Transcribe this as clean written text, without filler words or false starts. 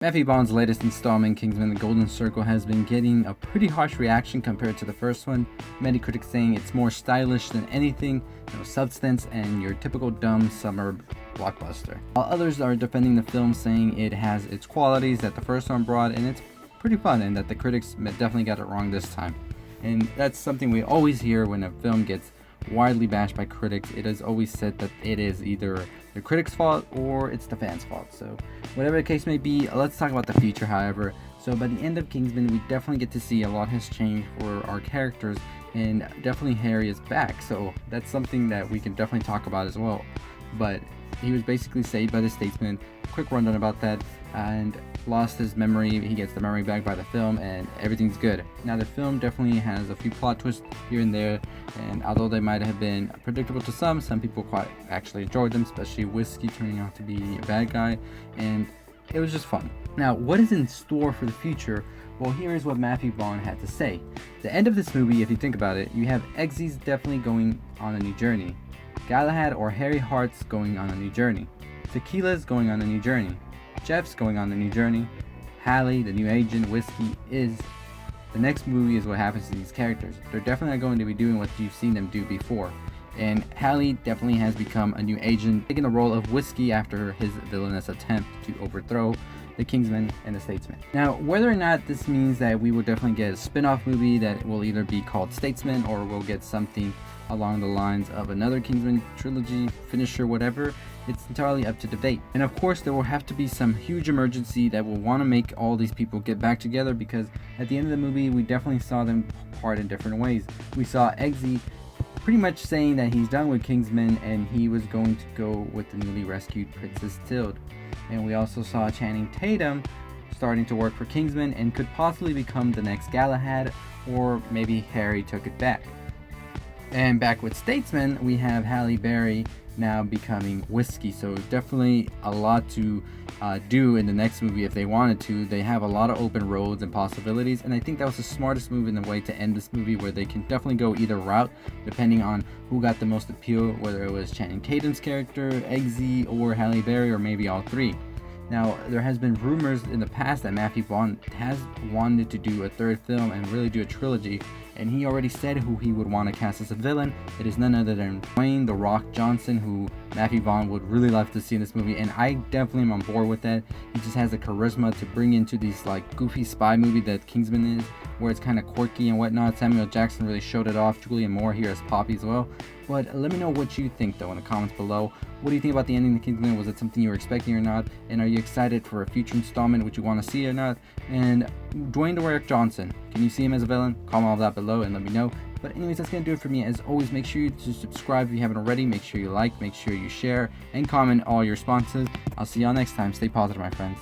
Matthew Vaughn's latest installment, Kingsman: The Golden Circle, has been getting a pretty harsh reaction compared to the first one. Many critics saying it's more stylish than anything, no substance, and your typical dumb summer blockbuster. While others are defending the film, saying it has its qualities that the first one brought, and it's pretty fun, and that the critics definitely got it wrong this time. And that's something we always hear when a film gets widely bashed by critics. It is always said that it is either the critics' fault or it's the fans' fault. So whatever the case may be, let's talk about the future, however. So by the end of Kingsman, we definitely get to see a lot has changed for our characters, and definitely Harry is back. So that's something that we can definitely talk about as well. But he was basically saved by the Statesman. Quick rundown about that, and lost his memory. He gets the memory back by the film, and everything's good. Now the film definitely has a few plot twists here and there, and although they might have been predictable to some people quite actually enjoyed them, especially Whiskey turning out to be a bad guy, and it was just fun. Now, what is in store for the future? Well, here is what Matthew Vaughn had to say. The end of this movie, if you think about it, you have Eggsy's definitely going on a new journey. Galahad or Harry Hart's going on a new journey. Tequila's going on a new journey. Jeff's going on a new journey. Hallie, the new agent, Whiskey is. The next movie is what happens to these characters. They're definitely not going to be doing what you've seen them do before. And Hallie definitely has become a new agent, taking the role of Whiskey after his villainous attempt to overthrow the Kingsman and the Statesman. Now, whether or not this means that we will definitely get a spin-off movie that will either be called Statesman, or we'll get something along the lines of another Kingsman trilogy, finisher, whatever, it's entirely up to debate. And of course, there will have to be some huge emergency that will want to make all these people get back together, because at the end of the movie, we definitely saw them part in different ways. We saw Eggsy pretty much saying that he's done with Kingsman and he was going to go with the newly rescued Princess Tilde. And we also saw Channing Tatum starting to work for Kingsman and could possibly become the next Galahad, or maybe Harry took it back. And back with Statesman, we have Halle Berry now becoming Whiskey. So definitely a lot to do in the next movie if they wanted to. They have a lot of open roads and possibilities, and I think that was the smartest move in the way to end this movie, where they can definitely go either route depending on who got the most appeal, whether it was Channing Tatum's character, Eggsy, or Halle Berry, or maybe all three. Now, there has been rumors in the past that Matthew Vaughn has wanted to do a third film and really do a trilogy, and he already said who he would want to cast as a villain. It is none other than Dwayne "The Rock" Johnson, who Matthew Vaughn would really love to see in this movie, and I definitely am on board with that. He just has the charisma to bring into these like goofy spy movie that Kingsman is, where it's kind of quirky and whatnot. Samuel Jackson really showed it off. Julianne Moore here as Poppy as well. But let me know what you think though in the comments below. What do you think about the ending of Kingsman? Was it something you were expecting or not? And are you excited for a future installment? Would you want to see it or not? And Dwayne "The Rock" Johnson, can you see him as a villain? Comment all that below and let me know. But anyways, that's going to do it for me. As always, make sure to subscribe if you haven't already. Make sure you like, make sure you share, and comment all your responses. I'll see y'all next time. Stay positive, my friends.